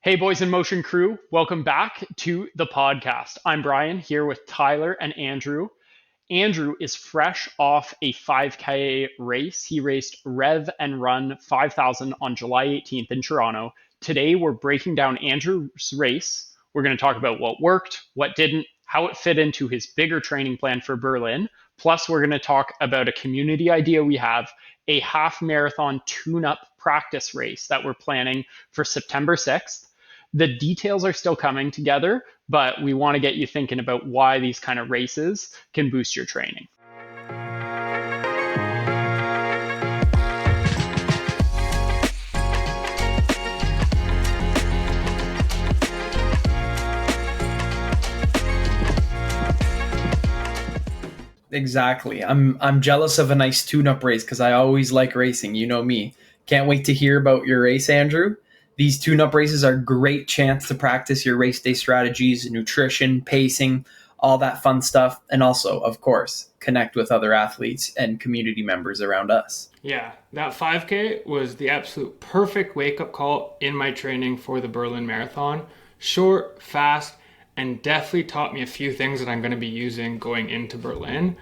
Hey, Boys in Motion crew, welcome back to the podcast. I'm Brian here with Tyler and Andrew. Andrew is fresh off a 5K race. He raced Rev and Run 5000 on July 18th in Toronto. Today, we're breaking down Andrew's race. We're going to talk about what worked, what didn't, how it fit into his bigger training plan for Berlin. Plus, we're going to talk about a community idea we have, a half marathon tune-up practice race that we're planning for September 6th. The details are still coming together, but we want to get you thinking about why these kind of races can boost your training. Exactly. I'm jealous of a nice tune-up race because I always like racing. You know me. Can't wait to hear about your race, Andrew. These tune-up races are a great chance to practice your race day strategies, nutrition, pacing, all that fun stuff. And also, of course, connect with other athletes and community members around us. Yeah, that 5K was the absolute perfect wake-up call in my training for the Berlin Marathon. Short, fast, and definitely taught me a few things that I'm going to be using going into Berlin.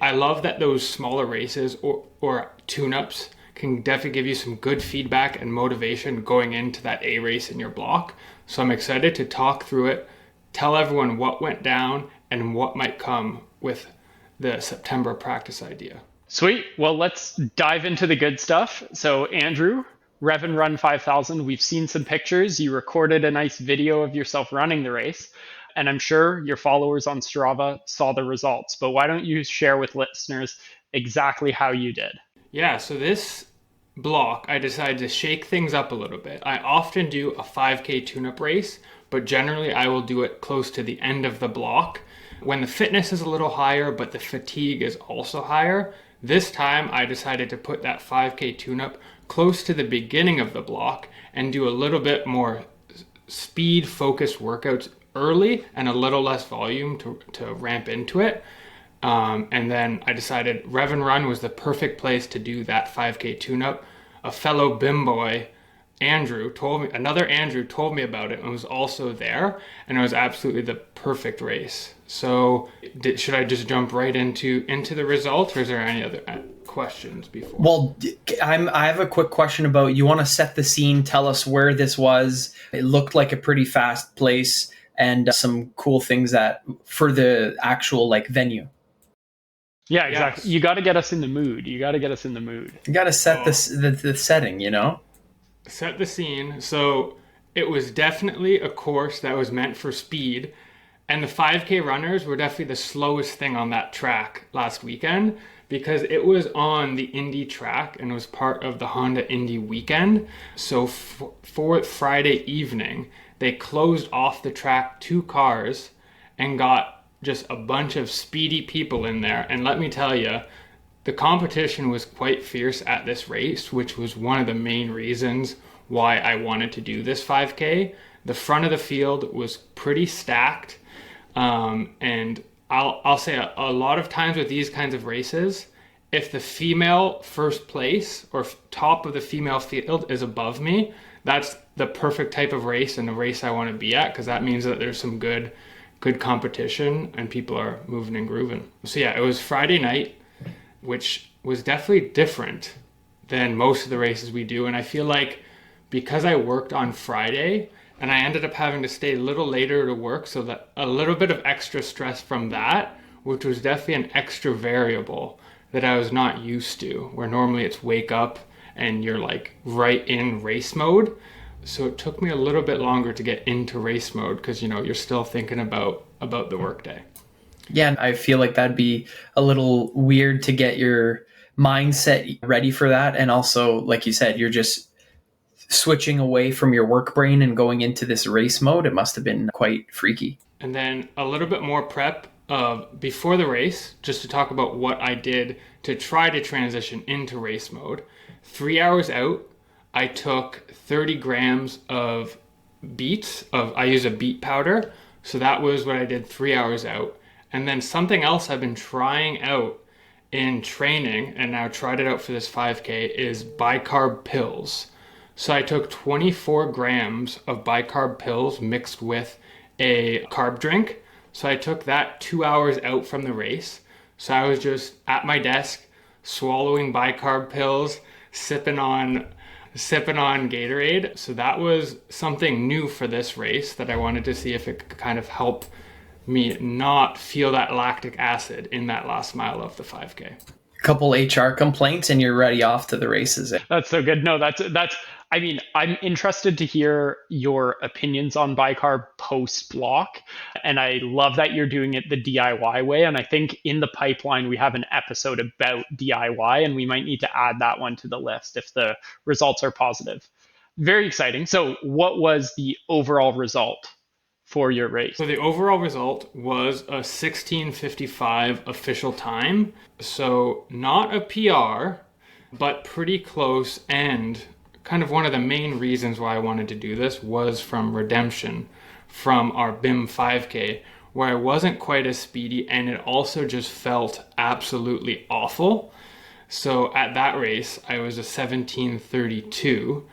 I love that those smaller races or tune-ups can definitely give you some good feedback and motivation going into that A race in your block. So I'm excited to talk through it, tell everyone what went down and what might come with the September practice idea. Sweet. Well, let's dive into the good stuff. So, Andrew, Rev and Run 5000, we've seen some pictures. You recorded a nice video of yourself running the race, and I'm sure your followers on Strava saw the results. But why don't you share with listeners exactly how you did? Yeah, so this block, I decided to shake things up a little bit. I often do a 5K tune-up race, but generally I will do it close to the end of the block when the fitness is a little higher, but the fatigue is also higher. This time I decided to put that 5K tune-up close to the beginning of the block and do a little bit more speed-focused workouts early and a little less volume to ramp into it. And then I decided Rev and Run was the perfect place to do that 5K tune-up. A fellow BIM boy, another Andrew told me about it and was also there, and it was absolutely the perfect race. So should I just jump right into the result, or is there any other questions before? Well, I have a quick question about, you want to set the scene, tell us where this was. It looked like a pretty fast place and some cool things for the actual venue. Yeah, exactly. Yes. You got to get us in the mood. You got to set the setting, Set the scene. So it was definitely a course that was meant for speed. And the 5K runners were definitely the slowest thing on that track last weekend because it was on the Indy track and was part of the Honda Indy weekend. So for Friday evening, they closed off the track 2 cars and got just a bunch of speedy people in there. And let me tell you, the competition was quite fierce at this race, which was one of the main reasons why I wanted to do this 5K. The front of the field was pretty stacked. And I'll say a lot of times with these kinds of races, if the female first place or top of the female field is above me, that's the perfect type of race and the race I want to be at, because that means that there's some good competition and people are moving and grooving. So yeah, it was Friday night, which was definitely different than most of the races we do. And I feel like because I worked on Friday and I ended up having to stay a little later to work, so that a little bit of extra stress from that, which was definitely an extra variable that I was not used to, where normally it's wake up and you're right in race mode. So it took me a little bit longer to get into race mode because, you're still thinking about the workday. Yeah, I feel like that'd be a little weird to get your mindset ready for that. And also, like you said, you're just switching away from your work brain and going into this race mode. It must have been quite freaky. And then a little bit more prep before the race, just to talk about what I did to try to transition into race mode. 3 hours out, I took 30 grams of beets. I use a beet powder. So that was what I did 3 hours out. And then something else I've been trying out in training and now tried it out for this 5K is bicarb pills. So I took 24 grams of bicarb pills mixed with a carb drink. So I took that 2 hours out from the race. So I was just at my desk swallowing bicarb pills, sipping on Gatorade. So that was something new for this race that I wanted to see if it could kind of help me not feel that lactic acid in that last mile of the 5K. Couple HR complaints and you're ready off to the races. That's so good. No, that's I mean, I'm interested to hear your opinions on bicarb post block. And I love that you're doing it the DIY way. And I think in the pipeline, we have an episode about DIY, and we might need to add that one to the list if the results are positive. Very exciting. So, what was the overall result for your race? So the overall result was a 16:55 official time. So not a PR, but pretty close. And kind of one of the main reasons why I wanted to do this was from redemption from our BIM 5K, where I wasn't quite as speedy and it also just felt absolutely awful. So at that race, I was a 17:32.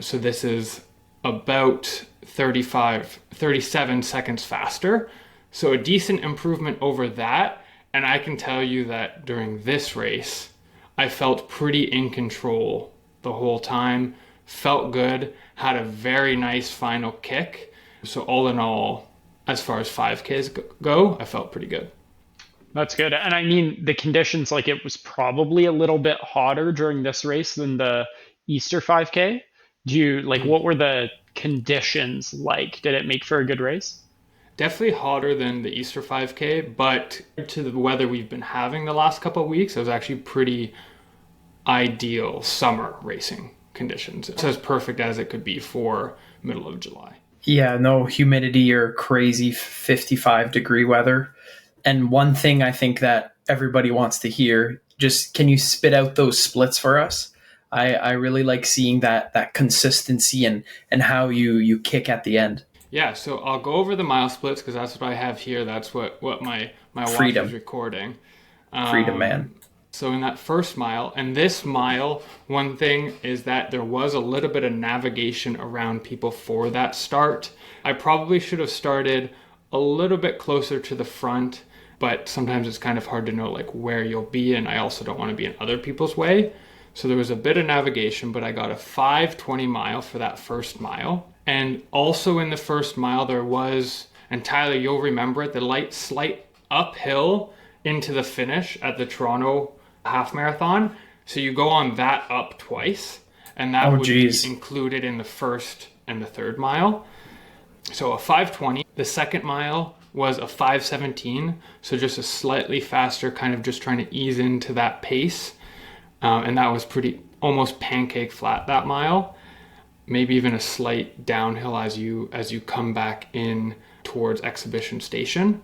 So this is about 37 seconds faster. So a decent improvement over that. And I can tell you that during this race, I felt pretty in control the whole time, felt good, had a very nice final kick. So all in all, as far as 5Ks go, I felt pretty good. That's good. And I mean, the conditions, like it was probably a little bit hotter during this race than the Easter 5K. What were the conditions like? Did it make for a good race? Definitely hotter than the Easter 5K, but to the weather we've been having the last couple of weeks, it was actually pretty ideal summer racing conditions. It's as perfect as it could be for middle of July. Yeah, no humidity or crazy 55-degree weather. And one thing I think that everybody wants to hear, just can you spit out those splits for us? I really like seeing that consistency and how you kick at the end. Yeah, so I'll go over the mile splits because that's what I have here. That's what my watch Freedom. is recording. Freedom, man. So in that first mile, and this mile, one thing is that there was a little bit of navigation around people for that start. I probably should have started a little bit closer to the front, but sometimes it's kind of hard to know like where you'll be, and I also don't want to be in other people's way. So there was a bit of navigation, but I got a 5:20 mile for that first mile. And also in the first mile there was, and Tyler, you'll remember it, the slight uphill into the finish at the Toronto half marathon. So you go on that up twice, and that would be included in the first and the third mile. So a 5:20. The second mile was a 5:17. So just a slightly faster, kind of just trying to ease into that pace. And that was pretty almost pancake flat that mile. Maybe even a slight downhill as you come back in towards Exhibition Station.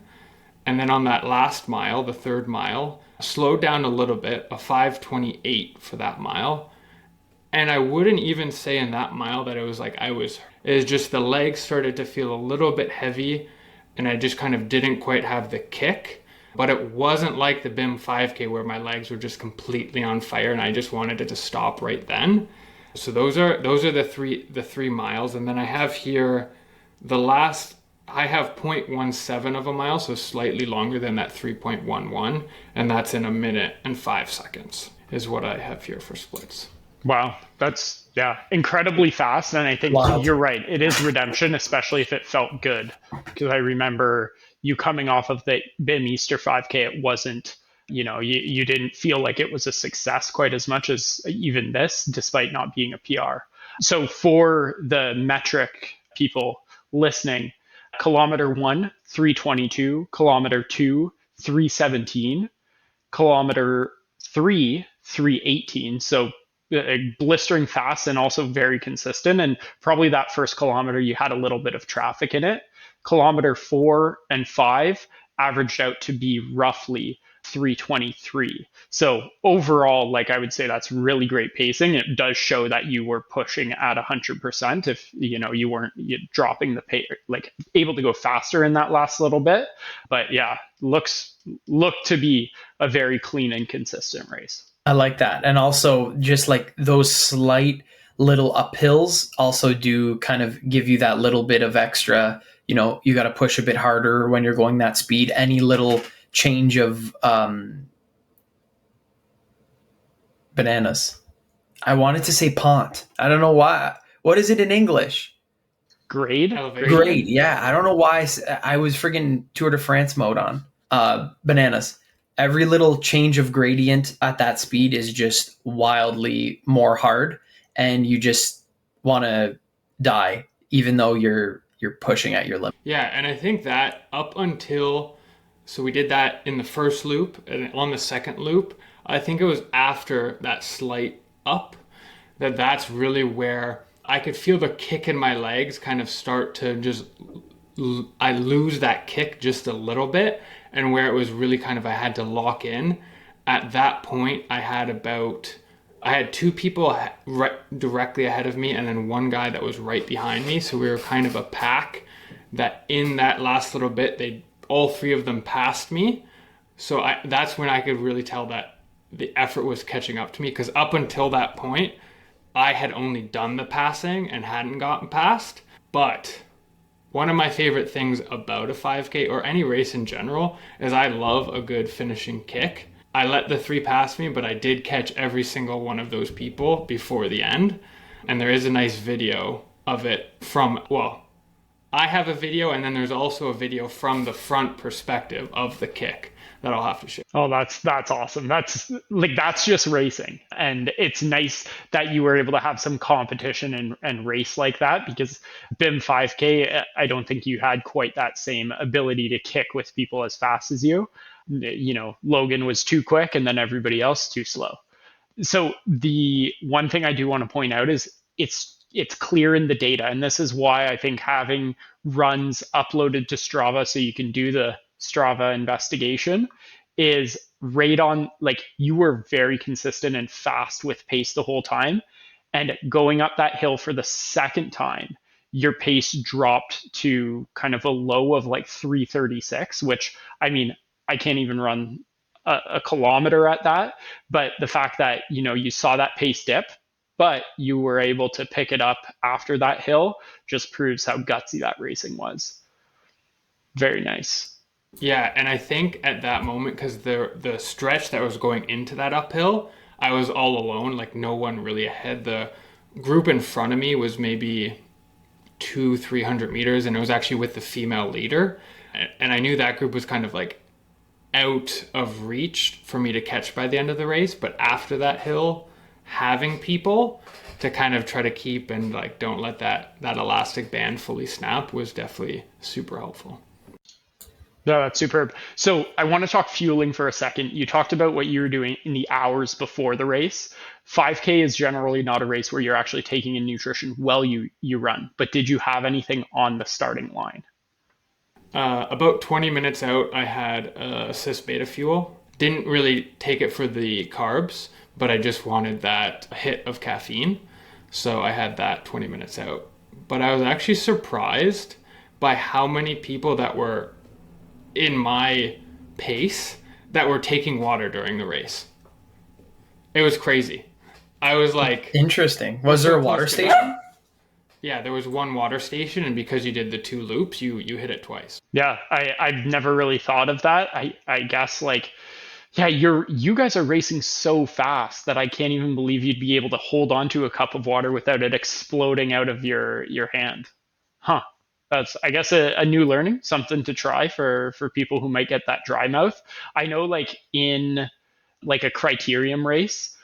And then on that last mile, the third mile, slowed down a little bit, a 5:28 for that mile. And I wouldn't even say in that mile that it was just the legs started to feel a little bit heavy and I just kind of didn't quite have the kick. But it wasn't like the BIM 5K where my legs were just completely on fire and I just wanted it to stop right then. So those are the three miles. And then I have here I have 0.17 of a mile, so slightly longer than that 3.11, and that's in 1 minute and 5 seconds is what I have here for splits. Wow, that's incredibly fast. And I think You're right. It is redemption, especially if it felt good. Because I remember you coming off of the BIM Easter 5K, it wasn't, you didn't feel like it was a success quite as much as even this, despite not being a PR. So for the metric people listening, kilometer 1, 322, kilometer 2, 317, kilometer 3, 318. So blistering fast and also very consistent. And probably that first kilometer, you had a little bit of traffic in it. Kilometer 4 and 5 averaged out to be roughly 323. So overall, I would say that's really great pacing. It does show that you were pushing at 100% if you weren't dropping the pace, able to go faster in that last little bit. But yeah, looked to be a very clean and consistent race. I like that. And also just those slight little uphills also do kind of give you that little bit of extra, you know, you got to push a bit harder when you're going that speed. Any little change of bananas. I wanted to say pont. I don't know why. What is it in English? Grade? Elevation. Great. Yeah. I don't know why I was friggin' Tour de France mode on. Bananas. Every little change of gradient at that speed is just wildly more hard, and you just want to die, even though you're pushing at your limit. Yeah, and I think that up until, so we did that in the first loop, and on the second loop, I think it was after that slight up that's really where I could feel the kick in my legs kind of start to just, I lose that kick just a little bit, and where it was really kind of, I had to lock in. At that point, I had two people right directly ahead of me, and then one guy that was right behind me. So we were kind of a pack that in that last little bit, all three of them passed me. So that's when I could really tell that the effort was catching up to me, because up until that point, I had only done the passing and hadn't gotten past. But one of my favorite things about a 5K or any race in general is I love a good finishing kick. I let the three pass me, but I did catch every single one of those people before the end. And there is a nice video of it from, well, I have a video, and then there's also a video from the front perspective of the kick that I'll have to share. Oh, that's awesome. That's just racing. And it's nice that you were able to have some competition and race like that, because BIM 5K, I don't think you had quite that same ability to kick with people as fast as you. You know, Logan was too quick, and then everybody else too slow. So the one thing I do want to point out is it's clear in the data, and this is why I think having runs uploaded to Strava so you can do the Strava investigation is right on. Like, you were very consistent and fast with pace the whole time, and going up that hill for the second time, your pace dropped to kind of a low of like 3:36, which, I mean, I can't even run a kilometer at that. But the fact that, you know, you saw that pace dip, but you were able to pick it up after that hill just proves how gutsy that racing was. Very nice. Yeah, and I think at that moment, because the stretch that was going into that uphill, I was all alone, like no one really ahead. The group in front of me was maybe 300 meters, and it was actually with the female leader. And I knew that group was kind of like out of reach for me to catch by the end of the race. But after that hill, having people to kind of try to keep and like don't let that elastic band fully snap was definitely super helpful. No, that's superb. So I want to talk fueling for a second. You talked about what you were doing in the hours before the race. 5K is generally not a race where you're actually taking in nutrition while you run. But did you have anything on the starting line? About 20 minutes out, I had Cis Beta Fuel. Didn't really take it for the carbs, but I just wanted that hit of caffeine. So I had that 20 minutes out. But I was actually surprised by how many people that were in my pace that were taking water during the race. It was crazy. I was like... Interesting. Was there a water station? Yeah, there was one water station, and because you did the two loops, you hit it twice. Yeah, I've never really thought of that. I guess, like, yeah, you guys are racing so fast that I can't even believe you'd be able to hold on to a cup of water without it exploding out of your hand. Huh. That's, I guess, a new learning, something to try for people who might get that dry mouth. I know, like, in like a criterium race,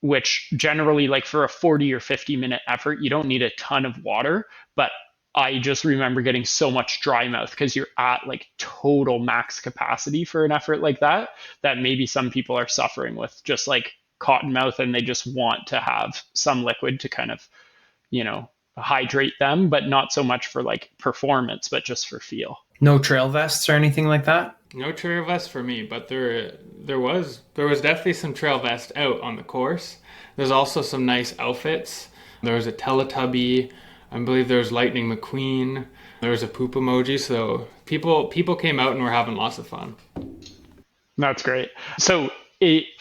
which generally, like, for a 40 or 50-minute effort, you don't need a ton of water. But I just remember getting so much dry mouth because you're at like total max capacity for an effort like that, that maybe some people are suffering with just like cotton mouth, and they just want to have some liquid to kind of, you know, hydrate them, but not so much for like performance, but just for feel. No trail vests or anything like that? No trail vest for me, but there was definitely some trail vest out on the course. There's also some nice outfits. There was a Teletubby. I believe there was Lightning McQueen. There was a poop emoji. So people came out and were having lots of fun. That's great. So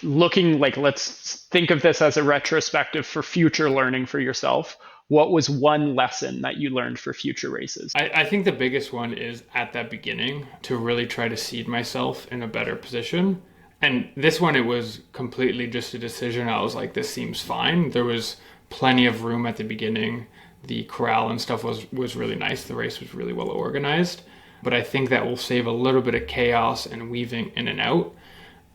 looking like, let's think of this as a retrospective for future learning for yourself. What was one lesson that you learned for future races? I think the biggest one is at that beginning to really try to seed myself in a better position. And this one, it was completely just a decision. I was like, this seems fine. There was plenty of room at the beginning. The corral and stuff was really nice. The race was really well organized. But I think that will save a little bit of chaos and weaving in and out.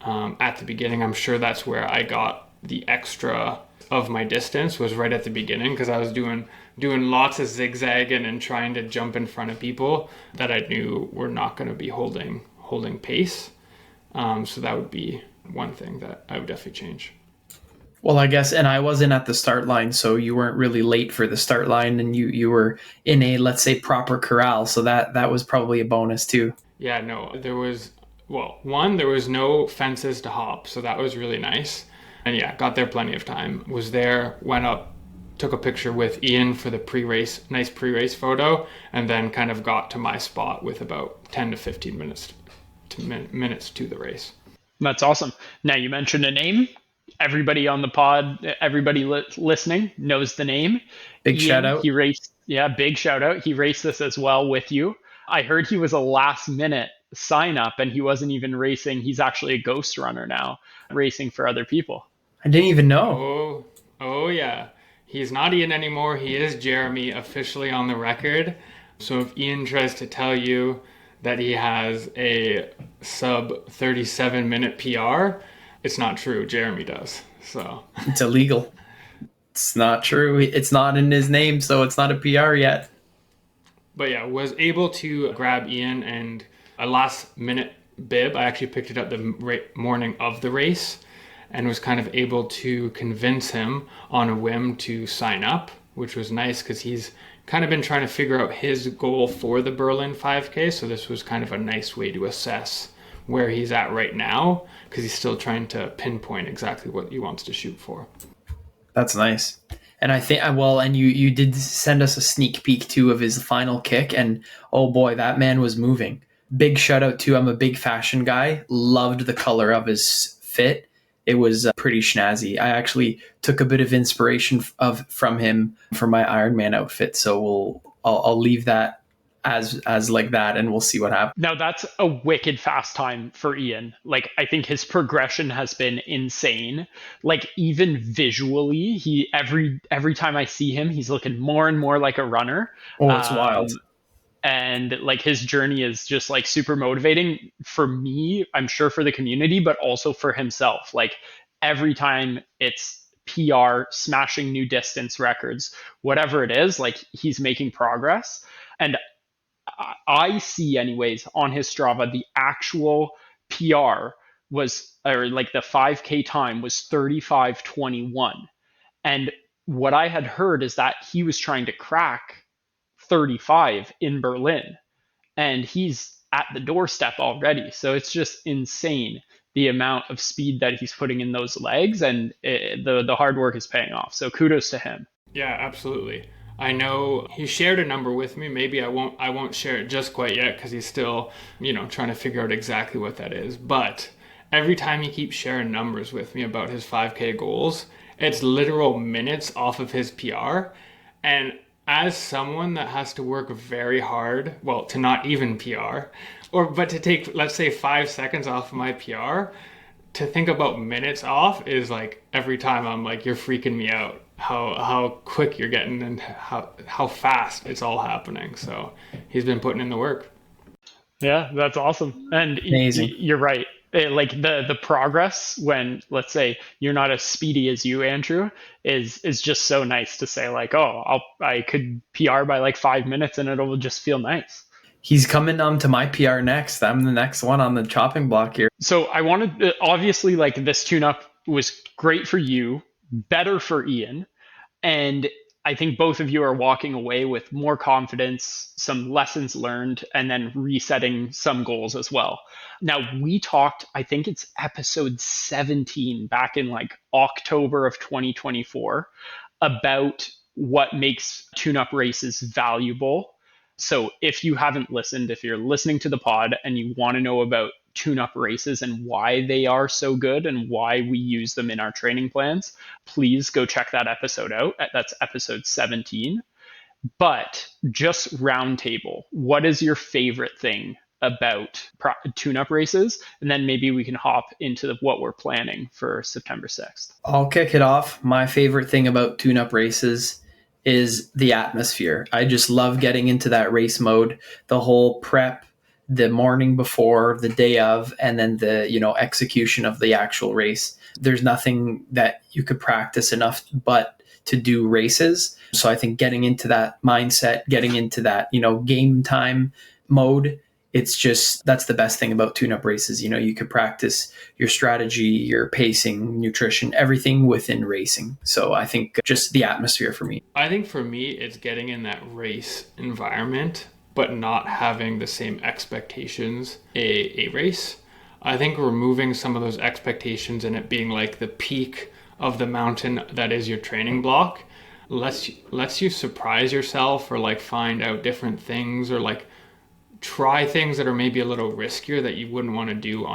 At the beginning, I'm sure that's where I got the extra of my distance, was right at the beginning, because I was doing lots of zigzagging and trying to jump in front of people that I knew were not going to be holding pace. So that would be one thing that I would definitely change. Well, I guess, and I wasn't at the start line, so you weren't really late for the start line, and you were in a, let's say, proper corral, so that was probably a bonus too. Yeah, no, there was no fences to hop, so that was really nice. And yeah, got there plenty of time. Was there, went up, took a picture with Ian for the nice pre-race photo, and then kind of got to my spot with about 10 to 15 minutes to the race. That's awesome. Now, you mentioned a name. Everybody on the pod, everybody listening knows the name. Big Ian, shout out. He raced, yeah, big shout out. He raced this as well with you. I heard he was a last minute sign up and he wasn't even racing. He's actually a ghost runner now, racing for other people. I didn't even know. Oh yeah. He's not Ian anymore. He is Jeremy, officially on the record. So if Ian tries to tell you that he has a sub 37-minute PR, it's not true. Jeremy does. So It's illegal. It's not true. It's not in his name, so it's not a PR yet. But yeah, was able to grab Ian and a last minute bib. I actually picked it up the morning of the race and was kind of able to convince him on a whim to sign up, which was nice because he's kind of been trying to figure out his goal for the Berlin 5K. So this was kind of a nice way to assess where he's at right now, because he's still trying to pinpoint exactly what he wants to shoot for. That's nice. And I think, well, and you did send us a sneak peek too of his final kick, and oh boy, that man was moving. Big shout out to, I'm a big fashion guy, loved the color of his fit. It was pretty snazzy. I actually took a bit of inspiration from him for my Ironman outfit, so I'll leave that as like that, and we'll see what happens. Now, that's a wicked fast time for Ian. Like, I think his progression has been insane. Like, even visually, he every time I see him, he's looking more and more like a runner. Oh, it's wild. And like, his journey is just like super motivating for me, I'm sure for the community, but also for himself. Like, every time it's PR, smashing new distance records, whatever it is, like, he's making progress. And I see, anyways, on his Strava, the actual PR was, or like the 5K time was 35:21. And what I had heard is that he was trying to crack 35 in Berlin, and he's at the doorstep already. So it's just insane, the amount of speed that he's putting in those legs, and the hard work is paying off. So kudos to him. Yeah, absolutely. I know he shared a number with me. Maybe I won't share it just quite yet because he's still, trying to figure out exactly what that is. But every time he keeps sharing numbers with me about his 5K goals, it's literal minutes off of his PR. And as someone that has to work very hard, well, to not even PR, but to take, let's say, 5 seconds off of my PR, to think about minutes off is like, every time I'm like, you're freaking me out. How quick you're getting and how fast it's all happening. So he's been putting in the work. Yeah, that's awesome. And Amazing. You're right. Like, the progress when, let's say, you're not as speedy as you, Andrew, is just so nice to say, like, oh, I could PR by like 5 minutes and it'll just feel nice. He's coming to my PR next. I'm the next one on the chopping block here. So I wanted, obviously, like, this tune-up was great for you, better for Ian. And I think both of you are walking away with more confidence, some lessons learned, and then resetting some goals as well. Now, we talked, I think it's episode 17 back in like October of 2024, about what makes tune-up races valuable. So if you haven't listened, if you're listening to the pod and you want to know about tune-up races and why they are so good and why we use them in our training plans, please go check that episode out. That's episode 17. But just roundtable, what is your favorite thing about tune-up races? And then maybe we can hop into what we're planning for September 6th. I'll kick it off. My favorite thing about tune-up races is the atmosphere. I just love getting into that race mode, the whole prep, the morning before, the day of, and then the, execution of the actual race. There's nothing that you could practice enough but to do races. So I think getting into that mindset, getting into that, game time mode, that's the best thing about tune-up races. You could practice your strategy, your pacing, nutrition, everything within racing. So I think just the atmosphere for me. I think for me, it's getting in that race environment, but not having the same expectations a race. I think removing some of those expectations and it being like the peak of the mountain that is your training block lets you surprise yourself, or like find out different things, or like try things that are maybe a little riskier that you wouldn't want to do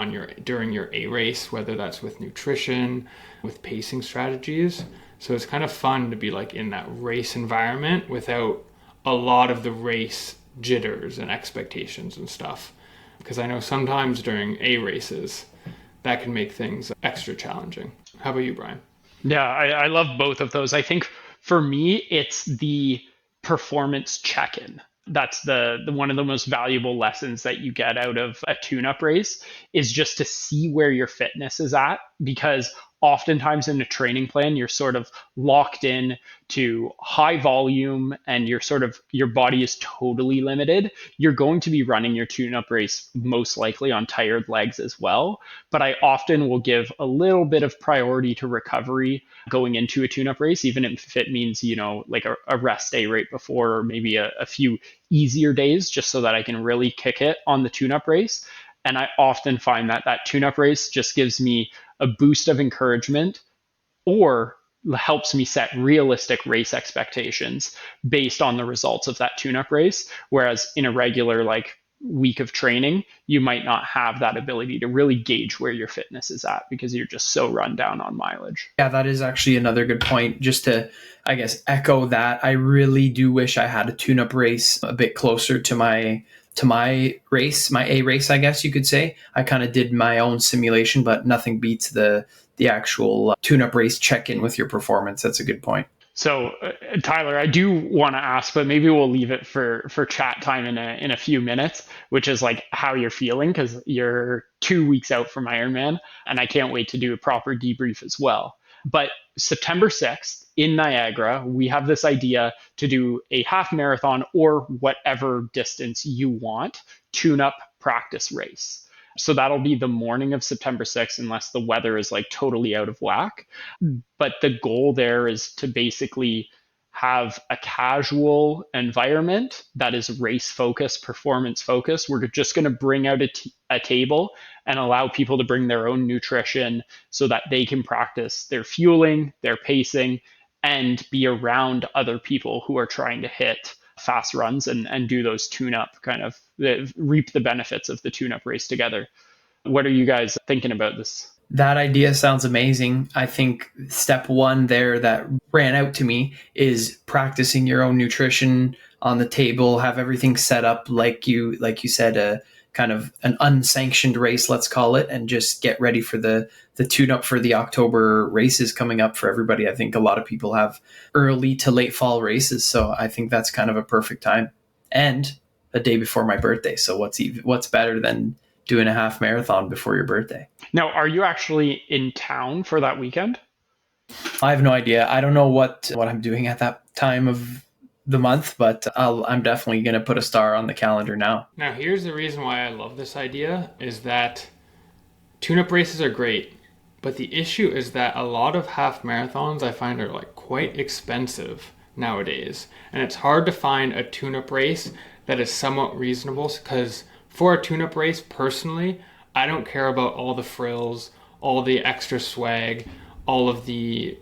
during your A race, whether that's with nutrition, with pacing strategies. So it's kind of fun to be like in that race environment without a lot of the race jitters and expectations and stuff. Because I know sometimes during A races, that can make things extra challenging. How about you, Brian? Yeah, I love both of those. I think for me, it's the performance check-in. That's the one of the most valuable lessons that you get out of a tune-up race, is just to see where your fitness is at, because oftentimes in a training plan, you're sort of locked in to high volume and your body is totally limited. You're going to be running your tune-up race most likely on tired legs as well. But I often will give a little bit of priority to recovery going into a tune-up race, even if it means, like a rest day right before, or maybe a few easier days, just so that I can really kick it on the tune-up race. And I often find that tune-up race just gives me a boost of encouragement, or helps me set realistic race expectations based on the results of that tune-up race. Whereas in a regular week of training, you might not have that ability to really gauge where your fitness is at because you're just so run down on mileage. Yeah, that is actually another good point. Just to, I guess, echo that, I really do wish I had a tune-up race a bit closer to my race, my A race, I guess you could say. I kind of did my own simulation, but nothing beats the actual tune-up race check-in with your performance. That's a good point. So, Tyler, I do want to ask, but maybe we'll leave it for chat time in a few minutes, which is like how you're feeling, because you're 2 weeks out from Ironman, and I can't wait to do a proper debrief as well. But September 6th in Niagara, we have this idea to do a half marathon or whatever distance you want, tune-up practice race. So that'll be the morning of September 6th, unless the weather is like totally out of whack. But the goal there is to basically have a casual environment that is race focused, performance focused. We're just going to bring out a table and allow people to bring their own nutrition so that they can practice their fueling, their pacing, and be around other people who are trying to hit fast runs and do those tune-up, kind of reap the benefits of the tune-up race together. What are you guys thinking about this? That idea sounds amazing. I think step one there that ran out to me is practicing your own nutrition on the table, have everything set up like you said, a kind of an unsanctioned race, let's call it, and just get ready for the tune-up for the October races coming up for everybody. I think a lot of people have early to late fall races, so I think that's kind of a perfect time. And a day before my birthday, so what's better than doing a half marathon before your birthday? Now, are you actually in town for that weekend? I have no idea. I don't know what I'm doing at that time of the month, but I'm definitely going to put a star on the calendar now. Now, here's the reason why I love this idea, is that tune-up races are great, but the issue is that a lot of half marathons I find are like quite expensive nowadays, and it's hard to find a tune-up race that is somewhat reasonable, because for a tune-up race, personally, I don't care about all the frills, all the extra swag, all of the,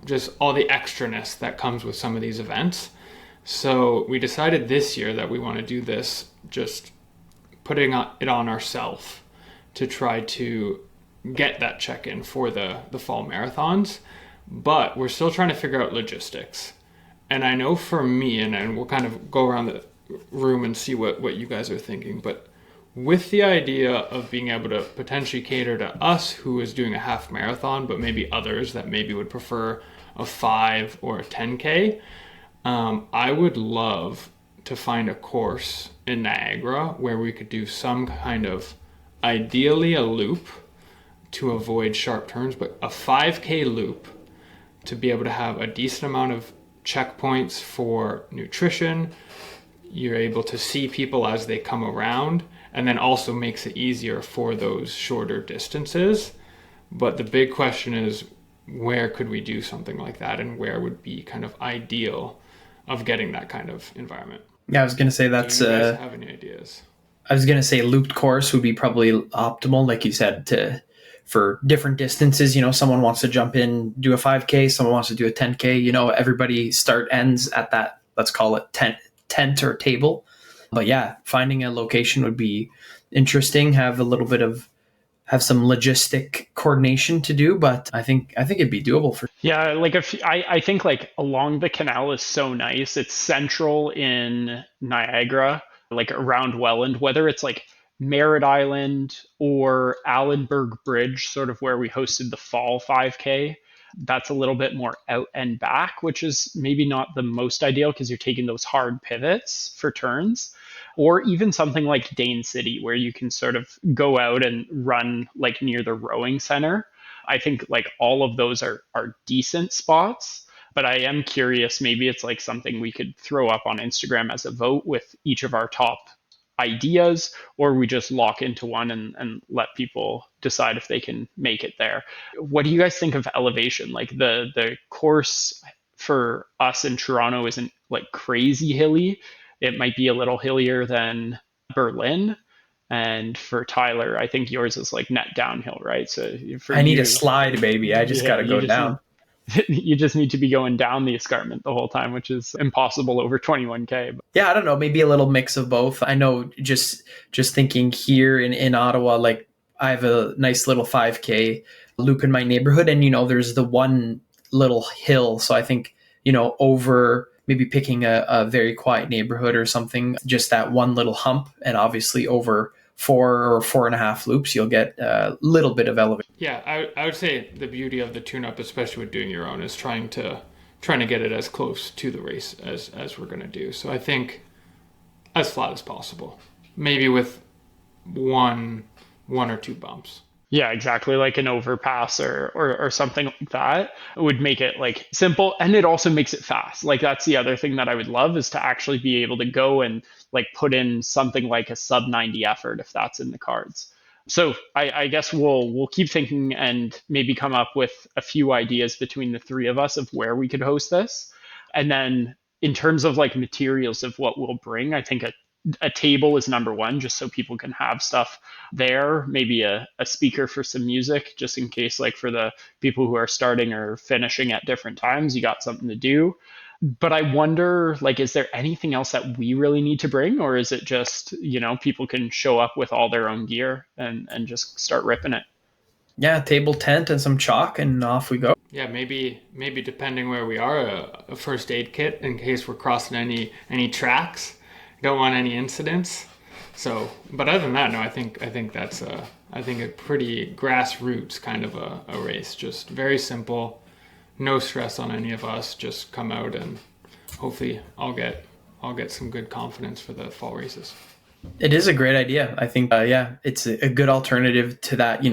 just all the extraness that comes with some of these events. So we decided this year that we want to do this, just putting it on ourselves, to try to get that check-in for the fall marathons. But we're still trying to figure out logistics. And I know for me, and we'll kind of go around the room and see what you guys are thinking, but with the idea of being able to potentially cater to us who is doing a half marathon, but maybe others that maybe would prefer a 5 or a 10K, I would love to find a course in Niagara where we could do some kind of, ideally a loop to avoid sharp turns, but a 5K loop to be able to have a decent amount of checkpoints for nutrition. You're able to see people as they come around, and then also makes it easier for those shorter distances. But the big question is, where could we do something like that, and where would be kind of ideal of getting that kind of environment? Yeah, I was going to say that's... Do you guys have any ideas? I was going to say looped course would be probably optimal, like you said, for different distances. Someone wants to jump in, do a 5K, someone wants to do a 10K. Everybody ends at that, let's call it tent or table. But yeah, finding a location would be interesting. Have some logistic coordination to do, but I think it'd be doable for. Yeah, like I think like along the canal is so nice. It's central in Niagara, like around Welland, whether it's like Merritt Island or Allenburg Bridge, sort of where we hosted the fall 5K. That's a little bit more out and back, which is maybe not the most ideal because you're taking those hard pivots for turns. Or even something like Dane City, where you can sort of go out and run like near the rowing center. I think like all of those are decent spots. But I am curious, maybe it's like something we could throw up on Instagram as a vote with each of our top ideas, or we just lock into one and let people decide if they can make it there. What do you guys think of elevation? Like the course for us in Toronto isn't like crazy hilly. It might be a little hillier than Berlin. And for Tyler, I think yours is like net downhill, right? So for I need you, a slide, baby. I just got to go down. You just need to be going down the escarpment the whole time, which is impossible over 21K. Yeah, I don't know, maybe a little mix of both. I know just thinking here in Ottawa, like I have a nice little 5K loop in my neighborhood, and there's the one little hill. So I think, over maybe picking a very quiet neighborhood or something, just that one little hump, and obviously over 4.5 loops, you'll get a little bit of elevation. Yeah, I would say the beauty of the tune-up, especially with doing your own, is trying to get it as close to the race as we're going to do. So I think as flat as possible, maybe with one or two bumps. Yeah, exactly. Like an overpass or something like that. It would make it like simple, and it also makes it fast. Like that's the other thing that I would love, is to actually be able to go and like put in something like a sub 90 effort if that's in the cards. So I guess we'll keep thinking and maybe come up with a few ideas between the three of us of where we could host this. And then in terms of like materials of what we'll bring, I think a table is number one, just so people can have stuff there. Maybe a speaker for some music, just in case, like for the people who are starting or finishing at different times, you got something to do. But I wonder, like, is there anything else that we really need to bring, or is it just, people can show up with all their own gear and just start ripping it? Yeah, table, tent, and some chalk, and off we go. Yeah, maybe depending where we are, a first aid kit in case we're crossing any tracks. Don't want any incidents. So, but other than that, no, I think that's a pretty grassroots kind of a race. Just very simple, no stress on any of us. Just come out and hopefully I'll get some good confidence for the fall races. It is a great idea. I think, it's a good alternative to that. You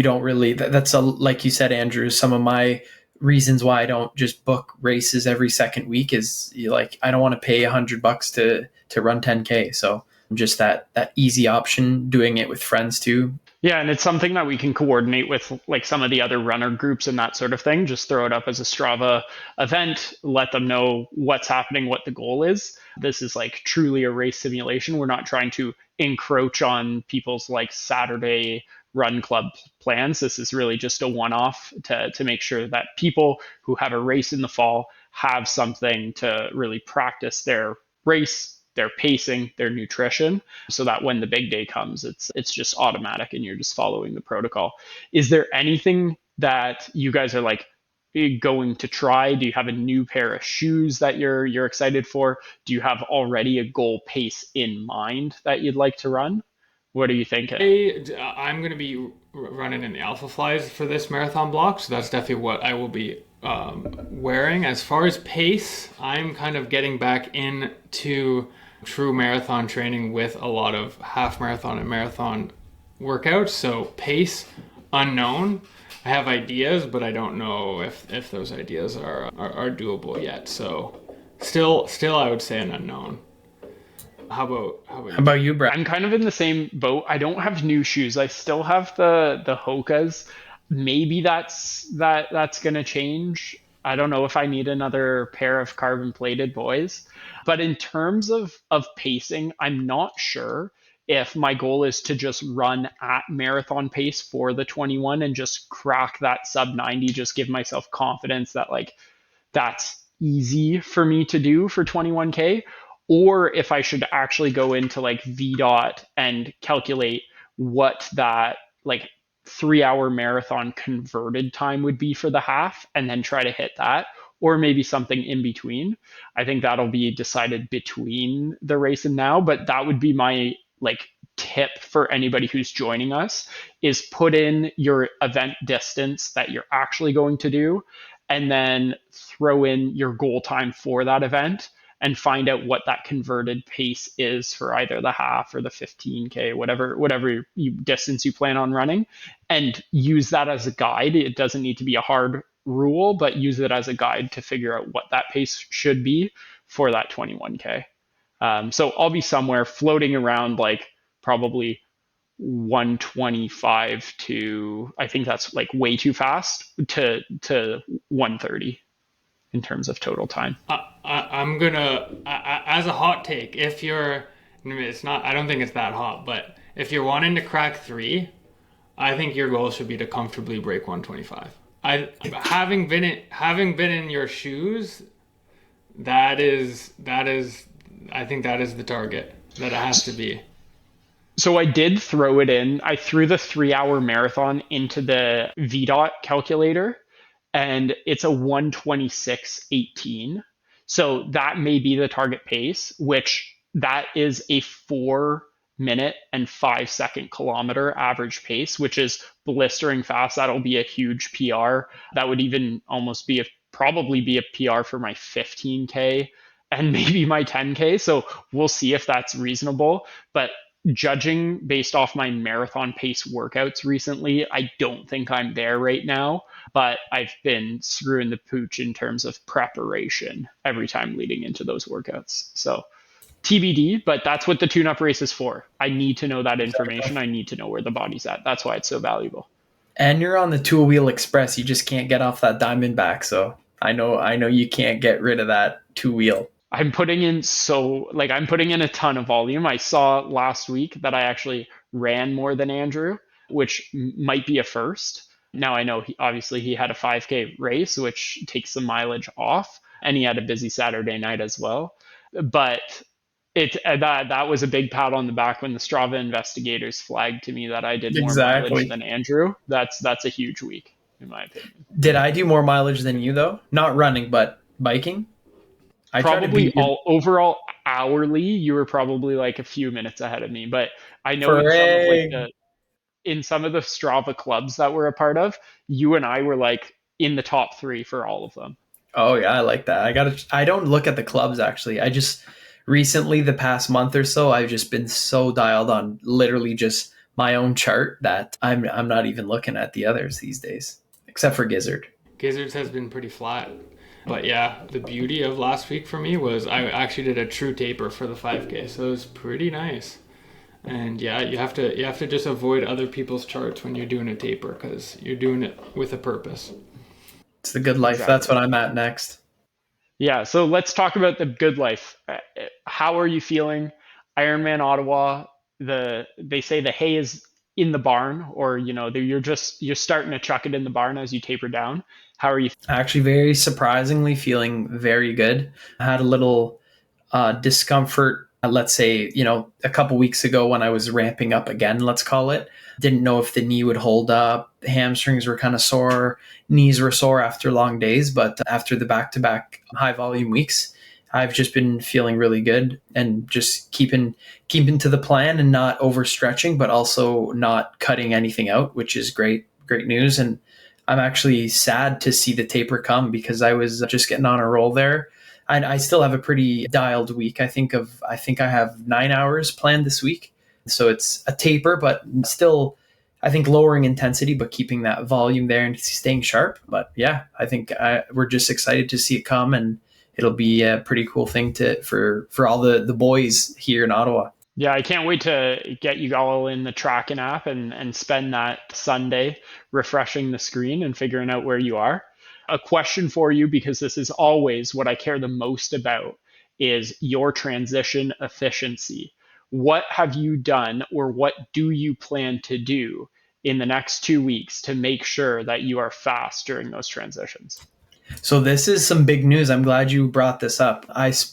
don't really, that's like you said, Andrew, some of my reasons why I don't just book races every second week is I don't want to pay $100 to run 10K. So just that easy option, doing it with friends too. Yeah, and it's something that we can coordinate with like some of the other runner groups and that sort of thing. Just throw it up as a Strava event, let them know what's happening, what the goal is. This is like truly a race simulation. We're not trying to encroach on people's like Saturday run club plans. This is really just a one-off to make sure that people who have a race in the fall have something to really practice their race, their pacing, their nutrition, so that when the big day comes, it's just automatic and you're just following the protocol. Is there anything that you guys are like going to try? Do you have a new pair of shoes that you're excited for? Do you have already a goal pace in mind that you'd like to run? What are you thinking? I'm going to be running in the Alpha Flies for this marathon block, so that's definitely what I will be wearing. As far as pace, I'm kind of getting back into true marathon training with a lot of half marathon and marathon workouts. So pace, unknown. I have ideas, but I don't know if those ideas are doable yet. So still I would say an unknown. How about you, Brad? I'm kind of in the same boat. I don't have new shoes. I still have the Hokas. Maybe that's gonna change. I don't know if I need another pair of carbon plated boys. But in terms of pacing, I'm not sure if my goal is to just run at marathon pace for the 21 and just crack that sub 90, just give myself confidence that like that's easy for me to do for 21K, or if I should actually go into like VDOT and calculate what that like 3 hour marathon converted time would be for the half and then try to hit that, or maybe something in between. I think that'll be decided between the race and now, but that would be my like tip for anybody who's joining us is put in your event distance that you're actually going to do and then throw in your goal time for that event and find out what that converted pace is for either the half or the 15K, whatever distance you plan on running, and use that as a guide. It doesn't need to be a hard rule, but use it as a guide to figure out what that pace should be for that 21K. So I'll be somewhere floating around like probably 125 to, I think that's like way too fast, to 130 in terms of total time. I'm gonna, as a hot take, if you're, it's not, I don't think it's that hot, but if you're wanting to crack 3, I think your goal should be to comfortably break 125. Having been in your shoes, that is, I think that is the target that it has to be. So I did throw it in. I threw the 3 hour marathon into the VDOT calculator, and it's a 126.18. So that may be the target pace, which that is a 4 minute and 5 second kilometer average pace, which is blistering fast. That'll be a huge PR. That would even almost be probably be a PR for my 15K and maybe my 10K. So we'll see if that's reasonable. But judging based off my marathon pace workouts recently, I don't think I'm there right now, but I've been screwing the pooch in terms of preparation every time leading into those workouts. So TBD, but that's what the tune-up race is for. I need to know that information. I need to know where the body's at. That's why it's so valuable. And you're on the Two Wheel Express. You just can't get off that Diamondback. So I know you can't get rid of that two wheel. I'm putting in a ton of volume. I saw last week that I actually ran more than Andrew, which might be a first. Now I know obviously he had a 5K race, which takes some mileage off, and he had a busy Saturday night as well. But that was a big pat on the back when the Strava investigators flagged to me that I did more mileage than Andrew. That's a huge week in my opinion. Did I do more mileage than you though? Not running, but biking? Probably all overall hourly, you were probably like a few minutes ahead of me. But I know in some of the Strava clubs that we're a part of, you and I were like in the top 3 for all of them. Oh yeah, I like that. I don't look at the clubs actually. I just recently, the past month or so, I've just been so dialed on literally just my own chart that I'm not even looking at the others these days, except for Gizzard. Gizzard's has been pretty flat. But yeah, the beauty of last week for me was I actually did a true taper for the 5K, so it was pretty nice. And yeah, you have to just avoid other people's charts when you're doing a taper because you're doing it with a purpose. It's the good life. Exactly. That's what I'm at next. Yeah, so let's talk about the good life. How are you feeling? Ironman Ottawa, they say the hay is in the barn, or you're starting to chuck it in the barn as you taper down. How are you? Actually, very surprisingly feeling very good. I had a little discomfort let's say, a couple weeks ago when I was ramping up again, let's call it, didn't know if the knee would hold up. Hamstrings were kind of sore, knees were sore after long days, but after the back-to-back high volume weeks, I've just been feeling really good and just keeping to the plan and not overstretching, but also not cutting anything out, which is great news. And I'm actually sad to see the taper come because I was just getting on a roll there. I still have a pretty dialed week. I think I have 9 hours planned this week. So it's a taper, but still, I think lowering intensity, but keeping that volume there and staying sharp. But yeah, I think we're just excited to see it come, and it'll be a pretty cool thing for all the boys here in Ottawa. Yeah, I can't wait to get you all in the Tracking app and spend that Sunday refreshing the screen and figuring out where you are. A question for you, because this is always what I care the most about, is your transition efficiency. What have you done, or what do you plan to do in the next 2 weeks to make sure that you are fast during those transitions? So this is some big news. I'm glad you brought this up.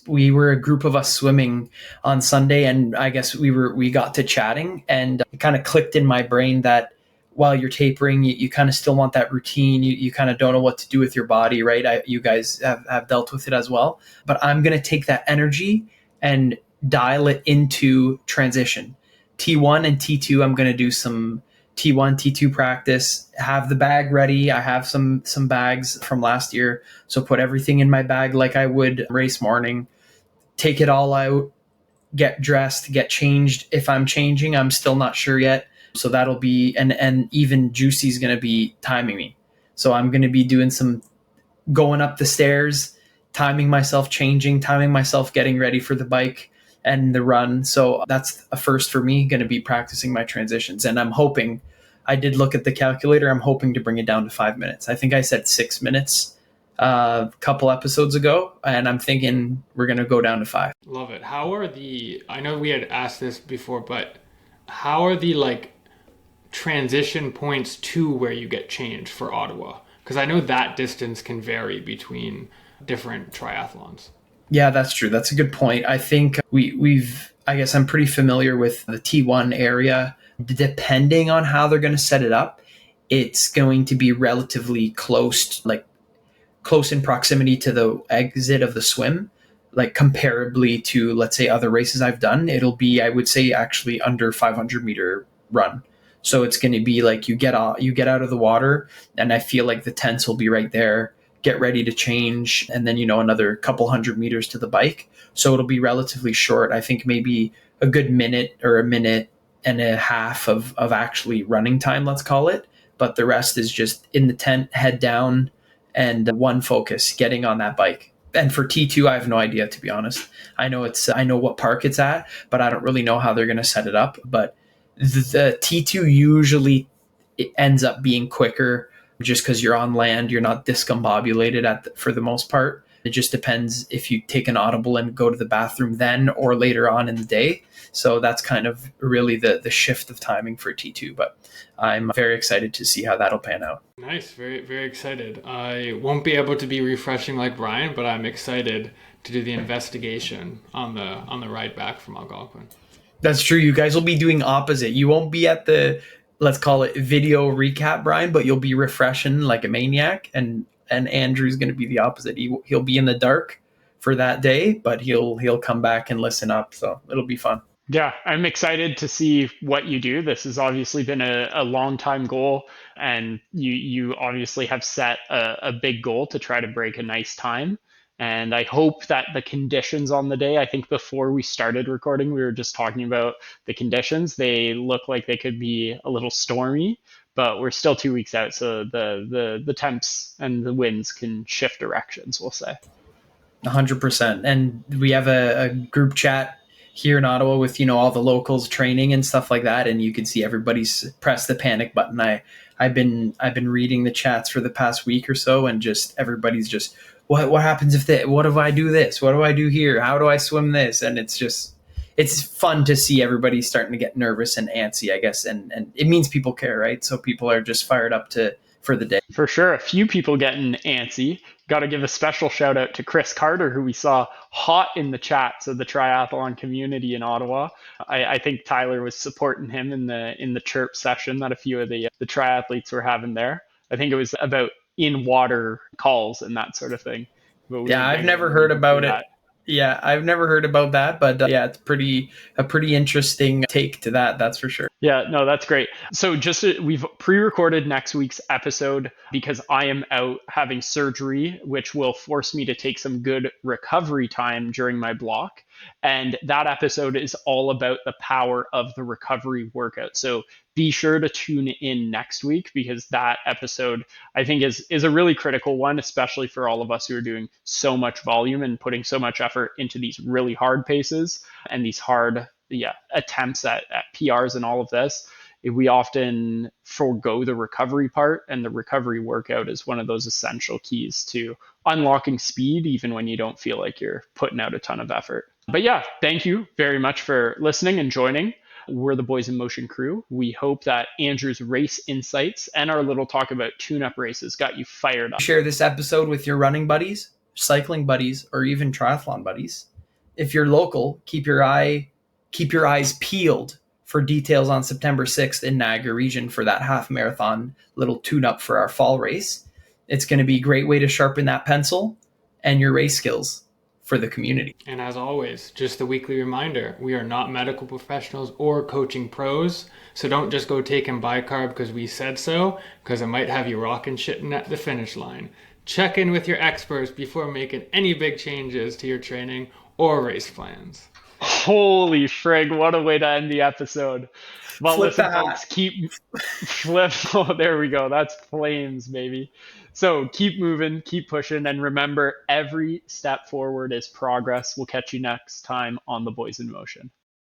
We were a group of us swimming on Sunday, and I guess we got to chatting, and it kind of clicked in my brain that while you're tapering, you kind of still want that routine. You kind of don't know what to do with your body, right? You guys have dealt with it as well. But I'm going to take that energy and dial it into transition. T1 and T2, I'm going to do some T1, T2 practice, have the bag ready. I have some bags from last year. So put everything in my bag like I would race morning, take it all out, get dressed, get changed. If I'm changing, I'm still not sure yet. So that'll be, and even Juicy's going to be timing me. So I'm going to be doing some going up the stairs, timing myself changing, timing myself getting ready for the bike and the run. So that's a first for me, going to be practicing my transitions. And I'm hoping, I did look at the calculator, I'm hoping to bring it down to 5 minutes. I think I said 6 minutes a couple episodes ago, and I'm thinking we're going to go down to 5. Love it. I know we had asked this before, but how are the transition points to where you get changed for Ottawa? Because I know that distance can vary between different triathlons. Yeah, that's true. That's a good point. I think I guess I'm pretty familiar with the T1 area. Depending on how they're going to set it up, it's going to be relatively close in proximity to the exit of the swim, like comparably to, let's say, other races I've done. It'll be, I would say, actually under 500 meter run. So it's going to be like you get out of the water, and I feel like the tents will be right there. Get ready to change, and then another couple hundred meters to the bike. So it'll be relatively short. I think maybe a good minute or a minute and a half of actually running time, let's call it. But the rest is just in the tent, head down, and one focus, getting on that bike. And for T2, I have no idea, to be honest. I know what park it's at, but I don't really know how they're going to set it up. But the T2 usually it ends up being quicker just because you're on land, you're not discombobulated for the most part. It just depends if you take an audible and go to the bathroom then or later on in the day. So that's kind of really the shift of timing for T2. But I'm very excited to see how that'll pan out. Nice. Very, very excited. I won't be able to be refreshing like Brian, but I'm excited to do the investigation on the ride back from Algonquin. That's true. You guys will be doing opposite. You won't be at the, let's call it, video recap, Brian, but you'll be refreshing like a maniac, and Andrew's going to be the opposite. He'll be in the dark for that day, but he'll come back and listen up. So it'll be fun. Yeah, I'm excited to see what you do. This has obviously been a long time goal, and you obviously have set a big goal to try to break a nice time. And I hope that the conditions on the day, I think before we started recording, we were just talking about the conditions. They look like they could be a little stormy, but we're still 2 weeks out. So the temps and the winds can shift directions, we'll say. 100%. And we have a group chat here in Ottawa with, all the locals training and stuff like that. And you can see everybody's pressed the panic button. I've been reading the chats for the past week or so, and just everybody's just, what happens what if I do this? What do I do here? How do I swim this? And it's fun to see everybody starting to get nervous and antsy, I guess. And it means people care, right? So people are just fired up for the day. For sure. A few people getting antsy. Got to give a special shout out to Chris Carter, who we saw hot in the chats of the triathlon community in Ottawa. I think Tyler was supporting him in the chirp session that a few of the triathletes were having there. I think it was about in water calls and that sort of thing. But we Yeah, were I've giggling never when we heard could see about it. that. Yeah, I've never heard about that, but yeah, it's a pretty interesting take to that. That's for sure. Yeah, no, that's great. So we've pre-recorded next week's episode because I am out having surgery, which will force me to take some good recovery time during my block. And that episode is all about the power of the recovery workout. So be sure to tune in next week because that episode I think is a really critical one, especially for all of us who are doing so much volume and putting so much effort into these really hard paces and these hard attempts at PRs and all of this. We often forego the recovery part, and the recovery workout is one of those essential keys to unlocking speed, even when you don't feel like you're putting out a ton of effort. But yeah, thank you very much for listening and joining. We're the Boys in Motion crew. We hope that Andrew's race insights and our little talk about tune-up races got you fired up. Share this episode with your running buddies, cycling buddies, or even triathlon buddies. If you're local, keep your eyes peeled for details on September 6th in Niagara region for that half marathon little tune-up for our fall race. It's going to be a great way to sharpen that pencil and your race skills for the community. And as always, just a weekly reminder, we are not medical professionals or coaching pros, so don't just go taking bicarb because we said so, because it might have you rocking shitting at the finish line. Check in with your experts before making any big changes to your training or race plans. Holy frig, what a way to end the episode. Well, Flip listen, that. folks, keep flip. Oh, there we go. That's flames, baby. So keep moving, keep pushing, and remember, every step forward is progress. We'll catch you next time on The Boys in Motion.